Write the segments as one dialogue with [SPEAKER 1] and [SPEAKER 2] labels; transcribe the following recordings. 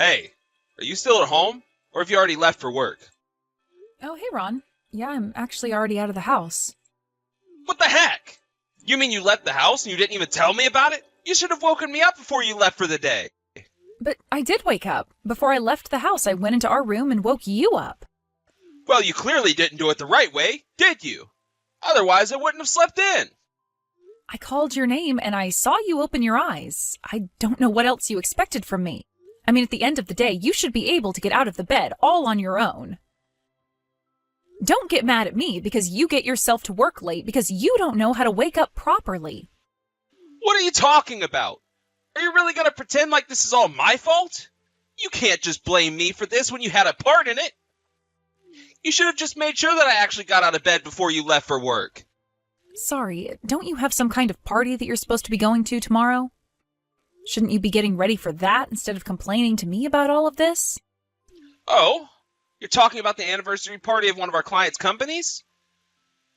[SPEAKER 1] Hey, are you still at home? Or have you already left for work?
[SPEAKER 2] Oh, hey, Ron. Yeah, I'm actually already out of the house.
[SPEAKER 1] What the heck? You mean you left the house and you didn't even tell me about it? You should have woken me up before you left for the day.
[SPEAKER 2] But I did wake up. Before I left the house, I went into our room and woke you up.
[SPEAKER 1] Well, you clearly didn't do it the right way, did you? Otherwise, I wouldn't have slept in.
[SPEAKER 2] I called your name and I saw you open your eyes. I don't know what else you expected from me. I mean, at the end of the day, you should be able to get out of the bed all on your own. Don't get mad at me because you get yourself to work late because you don't know how to wake up properly.
[SPEAKER 1] What are you talking about? Are you really going to pretend like this is all my fault? You can't just blame me for this when you had a part in it. You should have just made sure that I actually got out of bed before you left for work.
[SPEAKER 2] Sorry, don't you have some kind of party that you're supposed to be going to tomorrow? Shouldn't you be getting ready for that instead of complaining to me about all of this?
[SPEAKER 1] Oh, you're talking about the anniversary party of one of our clients' companies?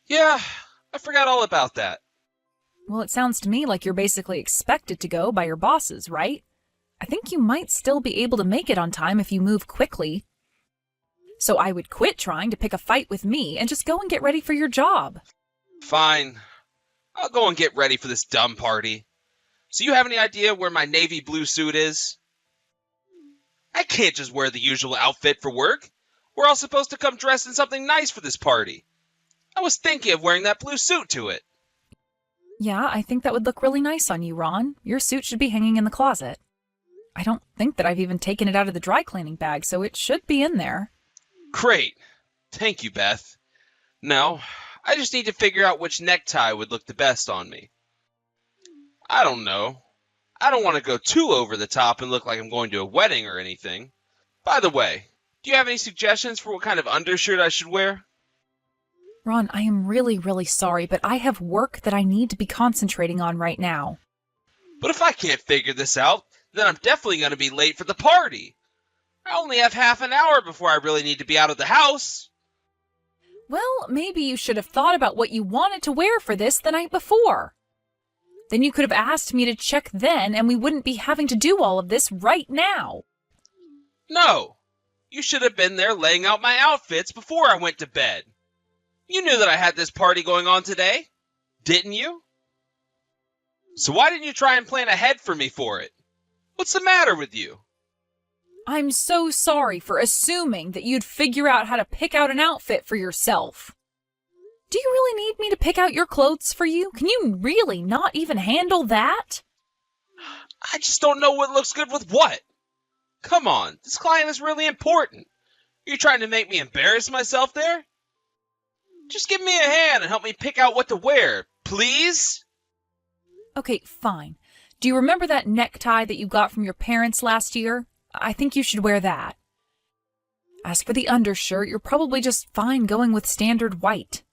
[SPEAKER 1] Yeah, I forgot all about that.
[SPEAKER 2] Well, it sounds to me like you're basically expected to go by your bosses, right? I think you might still be able to make it on time if you move quickly. So I would quit trying to pick a fight with me and just go and get ready for your job.
[SPEAKER 1] Fine. I'll go and get ready for this dumb party. So you have any idea where my navy blue suit is? I can't just wear the usual outfit for work. We're all supposed to come dressed in something nice for this party. I was thinking of wearing that blue suit to it.
[SPEAKER 2] Yeah, I think that would look really nice on you, Ron. Your suit should be hanging in the closet. I don't think that I've even taken it out of the dry cleaning bag, so it should be in there.
[SPEAKER 1] Great. Thank you, Beth. Now, I just need to figure out which necktie would look the best on me. I don't know. I don't want to go too over the top and look like I'm going to a wedding or anything. By the way, do you have any suggestions for what kind of undershirt I should wear?
[SPEAKER 2] Ron, I am really, really sorry, but I have work that I need to be concentrating on right now.
[SPEAKER 1] But if I can't figure this out, then I'm definitely going to be late for the party. I only have half an hour before I really need to be out of the house.
[SPEAKER 2] Well, maybe you should have thought about what you wanted to wear for this the night before. Then you could have asked me to check then, and we wouldn't be having to do all of this right now.
[SPEAKER 1] No, you should have been there laying out my outfits before I went to bed. You knew that I had this party going on today, didn't you? So why didn't you try and plan ahead for me for it? What's the matter with you?
[SPEAKER 2] I'm so sorry for assuming that you'd figure out how to pick out an outfit for yourself. Do you really need me to pick out your clothes for you? Can you really not even handle that?
[SPEAKER 1] I just don't know what looks good with what. Come on, this client is really important. Are you trying to make me embarrass myself there? Just give me a hand and help me pick out what to wear, please?
[SPEAKER 2] Okay, fine. Do you remember that necktie that you got from your parents last year? I think you should wear that. As for the undershirt, you're probably just fine going with standard white.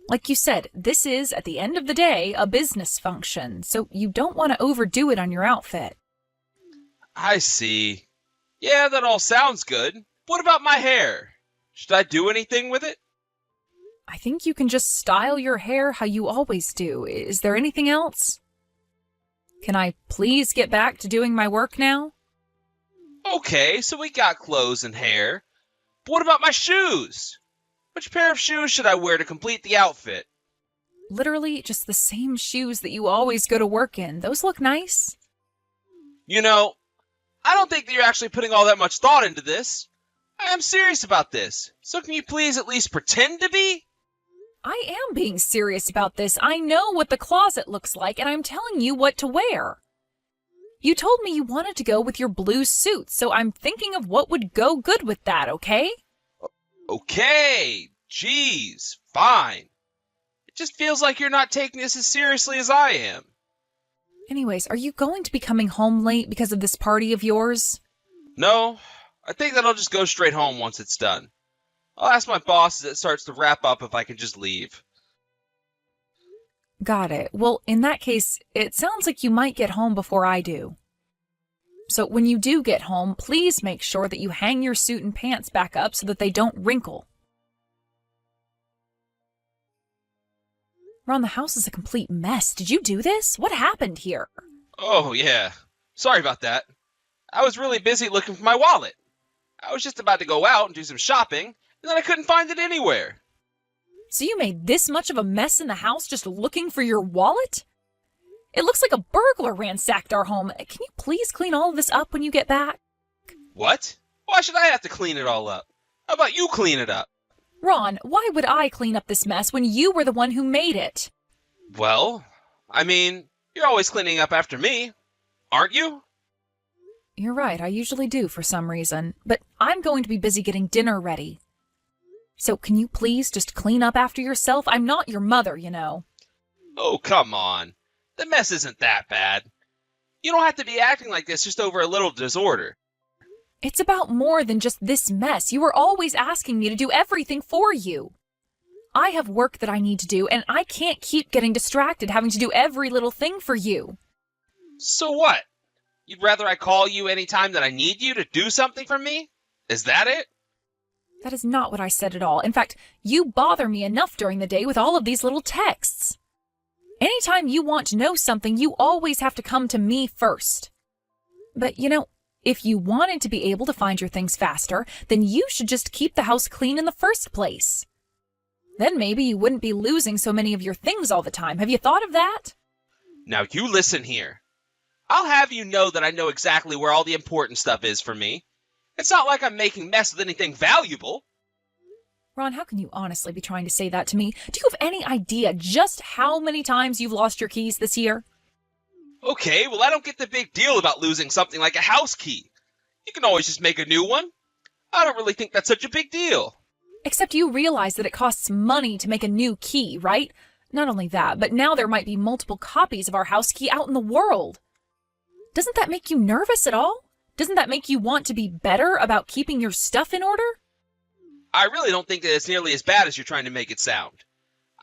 [SPEAKER 2] Like you said, this is, at the end of the day, a business function, so you don't want to overdo it on your outfit.
[SPEAKER 1] I see. Yeah, that all sounds good. What about my hair? Should I do anything with it?
[SPEAKER 2] I think you can just style your hair how you always do. Is there anything else? Can I please get back to doing my work now?
[SPEAKER 1] Okay, so we got clothes and hair. But what about my shoes? Which pair of shoes should I wear to complete the outfit?
[SPEAKER 2] Literally just the same shoes that you always go to work in. Those look nice.
[SPEAKER 1] You know, I don't think that you're actually putting all that much thought into this. I am serious about this. So can you please at least pretend to be?
[SPEAKER 2] I am being serious about this. I know what the closet looks like, and I'm telling you what to wear. You told me you wanted to go with your blue suit, so I'm thinking of what would go good with that, okay?
[SPEAKER 1] Okay, geez, fine. It just feels like you're not taking this as seriously as I am.
[SPEAKER 2] Anyways, are you going to be coming home late because of this party of yours?
[SPEAKER 1] No, I think that I'll just go straight home once it's done. I'll ask my boss as it starts to wrap up if I can just leave.
[SPEAKER 2] Got it. Well, in that case, it sounds like you might get home before I do. So when you do get home, please make sure that you hang your suit and pants back up so that they don't wrinkle. Ron, the house is a complete mess. Did you do this? What happened here?
[SPEAKER 1] Oh, yeah. Sorry about that. I was really busy looking for my wallet. I was just about to go out and do some shopping, and then I couldn't find it anywhere.
[SPEAKER 2] So you made this much of a mess in the house just looking for your wallet? It looks like a burglar ransacked our home. Can you please clean all of this up when you get back?
[SPEAKER 1] What? Why should I have to clean it all up? How about you clean it up?
[SPEAKER 2] Ron, why would I clean up this mess when you were the one who made it?
[SPEAKER 1] Well, you're always cleaning up after me, aren't you?
[SPEAKER 2] You're right, I usually do for some reason, but I'm going to be busy getting dinner ready. So can you please just clean up after yourself? I'm not your mother, you know.
[SPEAKER 1] Oh, come on. The mess isn't that bad. You don't have to be acting like this just over a little disorder.
[SPEAKER 2] It's about more than just this mess. You are always asking me to do everything for you. I have work that I need to do, and I can't keep getting distracted having to do every little thing for you.
[SPEAKER 1] So what? You'd rather I call you any time that I need you to do something for me? Is that it?
[SPEAKER 2] That is not what I said at all. In fact, you bother me enough during the day with all of these little texts. Anytime you want to know something, you always have to come to me first. But, if you wanted to be able to find your things faster, then you should just keep the house clean in the first place. Then maybe you wouldn't be losing so many of your things all the time. Have you thought of that?
[SPEAKER 1] Now you listen here. I'll have you know that I know exactly where all the important stuff is for me. It's not like I'm making mess with anything valuable.
[SPEAKER 2] Ron, how can you honestly be trying to say that to me? Do you have any idea just how many times you've lost your keys this year?
[SPEAKER 1] Okay, well, I don't get the big deal about losing something like a house key. You can always just make a new one. I don't really think that's such a big deal.
[SPEAKER 2] Except you realize that it costs money to make a new key, right? Not only that, but now there might be multiple copies of our house key out in the world. Doesn't that make you nervous at all? Doesn't that make you want to be better about keeping your stuff in order?
[SPEAKER 1] I really don't think that it's nearly as bad as you're trying to make it sound.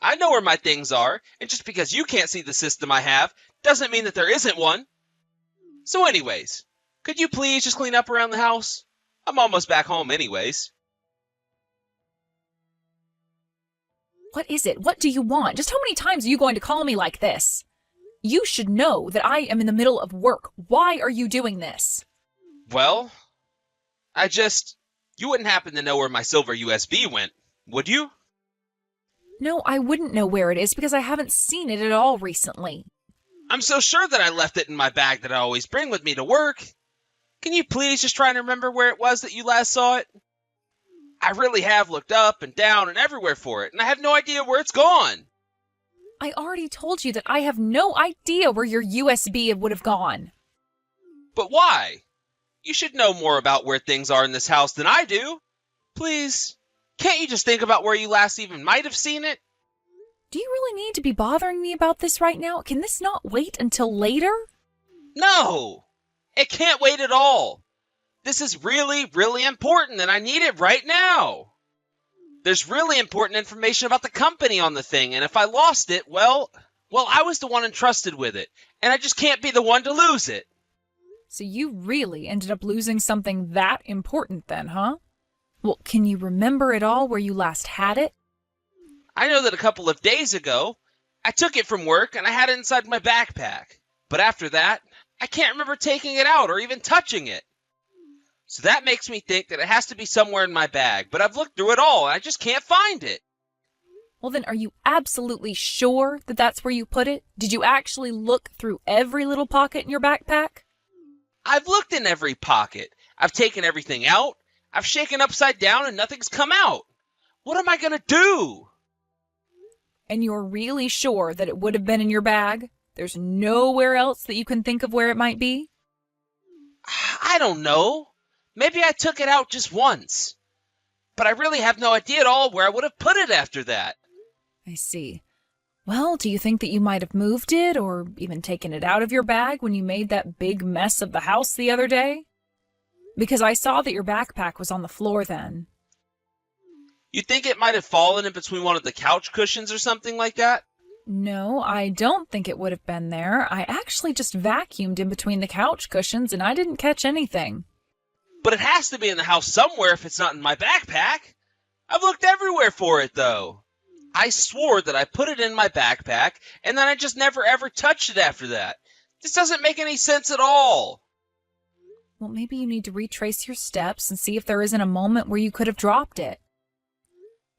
[SPEAKER 1] I know where my things are, and just because you can't see the system I have doesn't mean that there isn't one. So anyways, could you please just clean up around the house? I'm almost back home anyways.
[SPEAKER 2] What is it? What do you want? Just how many times are you going to call me like this? You should know that I am in the middle of work. Why are you doing this?
[SPEAKER 1] Well, you wouldn't happen to know where my silver USB went, would you?
[SPEAKER 2] No, I wouldn't know where it is because I haven't seen it at all recently.
[SPEAKER 1] I'm so sure that I left it in my bag that I always bring with me to work. Can you please just try and remember where it was that you last saw it? I really have looked up and down and everywhere for it, and I have no idea where it's gone.
[SPEAKER 2] I already told you that I have no idea where your USB would have gone.
[SPEAKER 1] But why? You should know more about where things are in this house than I do. Please, can't you just think about where you last even might have seen it?
[SPEAKER 2] Do you really need to be bothering me about this right now? Can this not wait until later?
[SPEAKER 1] No, it can't wait at all. This is really, really important, and I need it right now. There's really important information about the company on the thing, and if I lost it, well, I was the one entrusted with it, and I just can't be the one to lose it.
[SPEAKER 2] So you really ended up losing something that important then, huh? Well, can you remember at all where you last had it?
[SPEAKER 1] I know that a couple of days ago, I took it from work and I had it inside my backpack. But after that, I can't remember taking it out or even touching it. So that makes me think that it has to be somewhere in my bag, but I've looked through it all and I just can't find it.
[SPEAKER 2] Well then, are you absolutely sure that that's where you put it? Did you actually look through every little pocket in your backpack?
[SPEAKER 1] I've looked in every pocket. I've taken everything out. I've shaken upside down and nothing's come out. What am I going to do?
[SPEAKER 2] And you're really sure that it would have been in your bag? There's nowhere else that you can think of where it might be?
[SPEAKER 1] I don't know. Maybe I took it out just once. But I really have no idea at all where I would have put it after that.
[SPEAKER 2] I see. Well, do you think that you might have moved it or even taken it out of your bag when you made that big mess of the house the other day? Because I saw that your backpack was on the floor then.
[SPEAKER 1] You think it might have fallen in between one of the couch cushions or something like that?
[SPEAKER 2] No, I don't think it would have been there. I actually just vacuumed in between the couch cushions and I didn't catch anything.
[SPEAKER 1] But it has to be in the house somewhere if it's not in my backpack. I've looked everywhere for it, though. I swore that I put it in my backpack, and then I just never ever touched it after that. This doesn't make any sense at all.
[SPEAKER 2] Well, maybe you need to retrace your steps and see if there isn't a moment where you could have dropped it.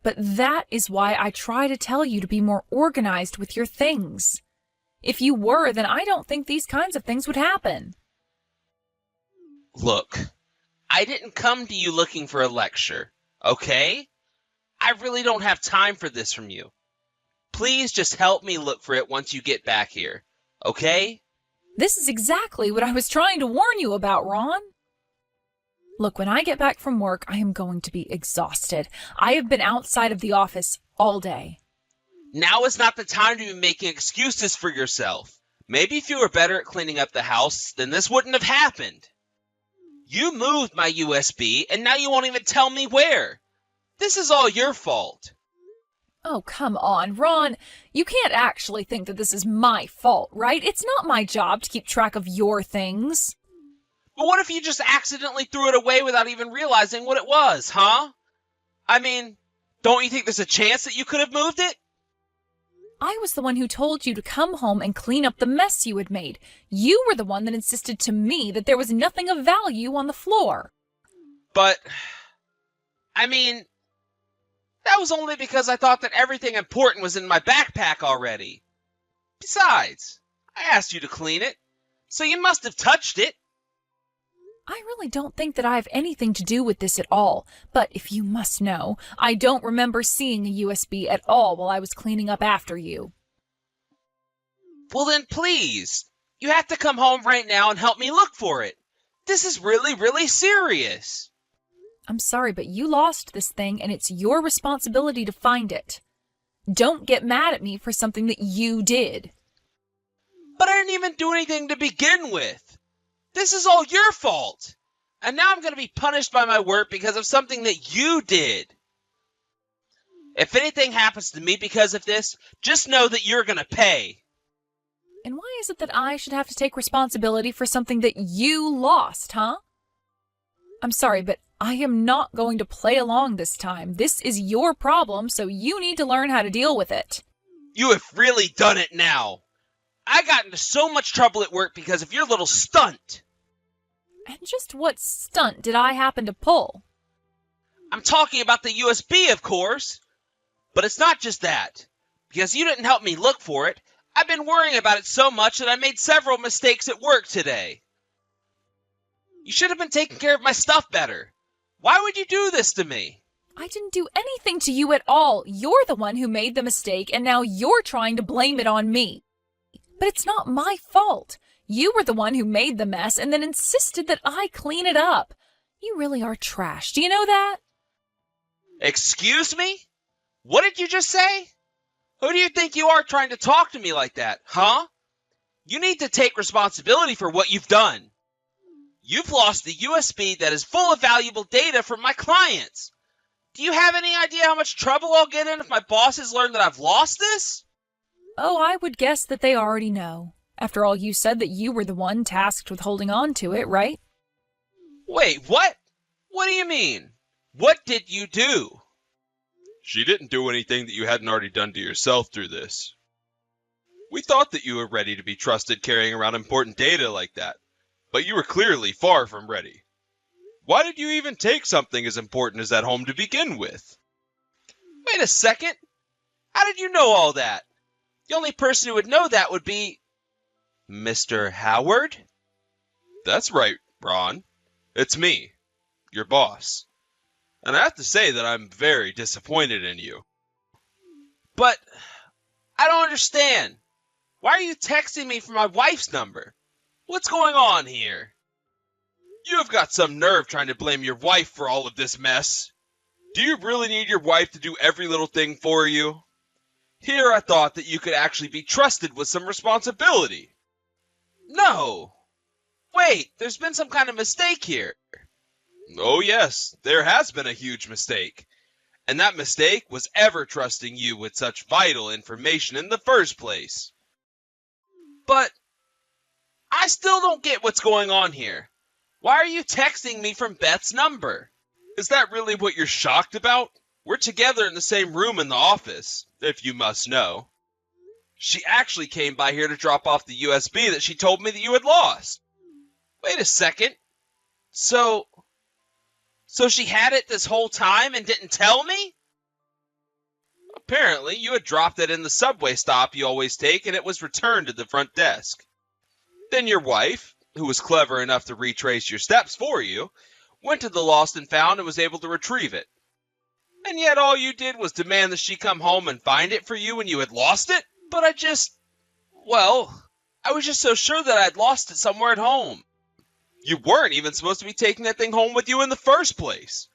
[SPEAKER 2] But that is why I try to tell you to be more organized with your things. If you were, then I don't think these kinds of things would happen.
[SPEAKER 1] Look, I didn't come to you looking for a lecture, okay? I really don't have time for this from you. Please just help me look for it once you get back here, okay?
[SPEAKER 2] This is exactly what I was trying to warn you about, Ron. Look, when I get back from work, I am going to be exhausted. I have been outside of the office all day.
[SPEAKER 1] Now is not the time to be making excuses for yourself. Maybe if you were better at cleaning up the house, then this wouldn't have happened. You moved my USB, and now you won't even tell me where. This is all your fault.
[SPEAKER 2] Oh, come on, Ron. You can't actually think that this is my fault, right? It's not my job to keep track of your things.
[SPEAKER 1] But what if you just accidentally threw it away without even realizing what it was, huh? I mean, don't you think there's a chance that you could have moved it?
[SPEAKER 2] I was the one who told you to come home and clean up the mess you had made. You were the one that insisted to me that there was nothing of value on the floor.
[SPEAKER 1] But, I mean, that was only because I thought that everything important was in my backpack already. Besides, I asked you to clean it, so you must have touched it.
[SPEAKER 2] I really don't think that I have anything to do with this at all, but if you must know, I don't remember seeing a USB at all while I was cleaning up after you.
[SPEAKER 1] Well then please, you have to come home right now and help me look for it. This is really, really serious.
[SPEAKER 2] I'm sorry, but you lost this thing and it's your responsibility to find it. Don't get mad at me for something that you did.
[SPEAKER 1] But I didn't even do anything to begin with. This is all your fault. And now I'm going to be punished by my work because of something that you did. If anything happens to me because of this, just know that you're going to pay.
[SPEAKER 2] And why is it that I should have to take responsibility for something that you lost, huh? I'm sorry, but I am not going to play along this time. This is your problem, so you need to learn how to deal with it.
[SPEAKER 1] You have really done it now. I got into so much trouble at work because of your little stunt.
[SPEAKER 2] And just what stunt did I happen to pull?
[SPEAKER 1] I'm talking about the USB, of course. But it's not just that. Because you didn't help me look for it, I've been worrying about it so much that I made several mistakes at work today. You should have been taking care of my stuff better. Why would you do this to me?
[SPEAKER 2] I didn't do anything to you at all. You're the one who made the mistake, and now you're trying to blame it on me. But it's not my fault. You were the one who made the mess and then insisted that I clean it up. You really are trash. Do you know that?
[SPEAKER 1] Excuse me? What did you just say? Who do you think you are trying to talk to me like that, huh? You need to take responsibility for what you've done. You've lost the USB that is full of valuable data from my clients. Do you have any idea how much trouble I'll get in if my bosses learn that I've lost this?
[SPEAKER 2] Oh, I would guess that they already know. After all, you said that you were the one tasked with holding on to it, right?
[SPEAKER 1] Wait, what? What do you mean? What did you do?
[SPEAKER 3] She didn't do anything that you hadn't already done to yourself through this. We thought that you were ready to be trusted carrying around important data like that, but you were clearly far from ready. Why did you even take something as important as that home to begin with?
[SPEAKER 1] Wait a second. How did you know all that? The only person who would know that would be Mr. Howard?
[SPEAKER 3] That's right, Ron. It's me, your boss. And I have to say that I'm very disappointed in you.
[SPEAKER 1] But I don't understand. Why are you texting me from my wife's number? What's going on here?
[SPEAKER 3] You have got some nerve trying to blame your wife for all of this mess. Do you really need your wife to do every little thing for you? Here I thought that you could actually be trusted with some responsibility.
[SPEAKER 1] No. Wait, there's been some kind of mistake here.
[SPEAKER 3] Oh yes, there has been a huge mistake. And that mistake was ever trusting you with such vital information in the first place.
[SPEAKER 1] But I still don't get what's going on here. Why are you texting me from Beth's number?
[SPEAKER 3] Is that really what you're shocked about? We're together in the same room in the office, if you must know. She actually came by here to drop off the USB that she told me that you had lost.
[SPEAKER 1] Wait a second. So she had it this whole time and didn't tell me? Apparently, you had dropped it in the subway stop you always take, and it was returned to the front desk. Then your wife, who was clever enough to retrace your steps for you, went to the lost and found and was able to retrieve it. And yet all you did was demand that she come home and find it for you when you had lost it? But I was just so sure that I'd lost it somewhere at home. You weren't even supposed to be taking that thing home with you in the first place.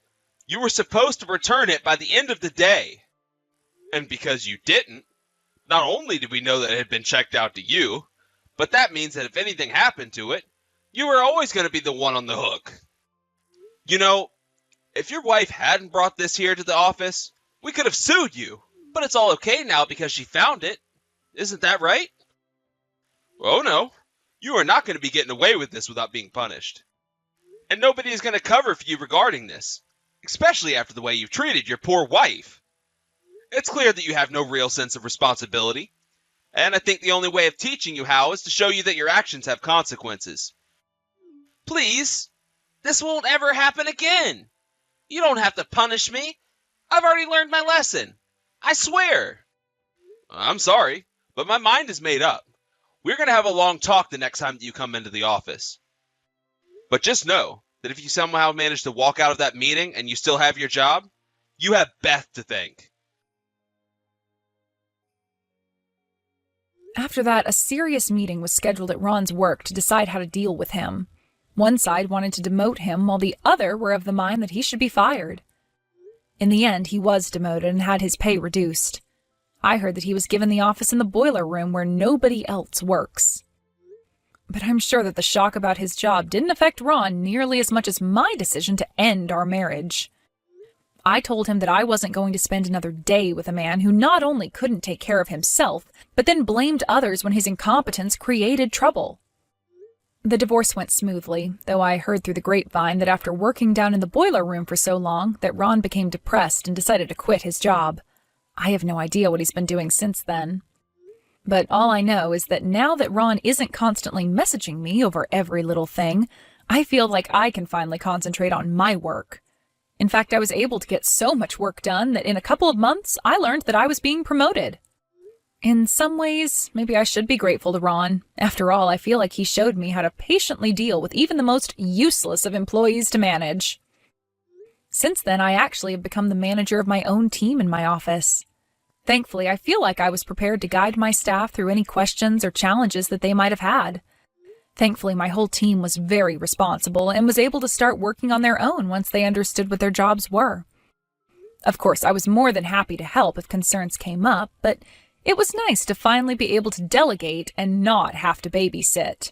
[SPEAKER 1] You were supposed to return it by the end of the day. And because you didn't, not only did we know that it had been checked out to you, but that means that if anything happened to it, you were always going to be the one on the hook. You know, if your wife hadn't brought this here to the office, we could have sued you. But it's all okay now because she found it. Isn't that right? Oh no, you are not going to be getting away with this without being punished. And nobody is going to cover for you regarding this, especially after the way you've treated your poor wife. It's clear that you have no real sense of responsibility, and I think the only way of teaching you how is to show you that your actions have consequences. Please, this won't ever happen again. You don't have to punish me. I've already learned my lesson. I swear. I'm sorry, but my mind is made up. We're going to have a long talk the next time that you come into the office. But just know that if you somehow manage to walk out of that meeting and you still have your job, you have Beth to thank.
[SPEAKER 2] After that, a serious meeting was scheduled at Ron's work to decide how to deal with him. One side wanted to demote him, while the other were of the mind that he should be fired. In the end, he was demoted and had his pay reduced. I heard that he was given the office in the boiler room where nobody else works. But I'm sure that the shock about his job didn't affect Ron nearly as much as my decision to end our marriage. I told him that I wasn't going to spend another day with a man who not only couldn't take care of himself, but then blamed others when his incompetence created trouble. The divorce went smoothly, though I heard through the grapevine that after working down in the boiler room for so long, that Ron became depressed and decided to quit his job. I have no idea what he's been doing since then. But all I know is that now that Ron isn't constantly messaging me over every little thing, I feel like I can finally concentrate on my work. In fact, I was able to get so much work done that in a couple of months, I learned that I was being promoted. In some ways, maybe I should be grateful to Ron. After all, I feel like he showed me how to patiently deal with even the most useless of employees to manage. Since then, I actually have become the manager of my own team in my office. Thankfully, I feel like I was prepared to guide my staff through any questions or challenges that they might have had. Thankfully, my whole team was very responsible and was able to start working on their own once they understood what their jobs were. Of course, I was more than happy to help if concerns came up, but it was nice to finally be able to delegate and not have to babysit.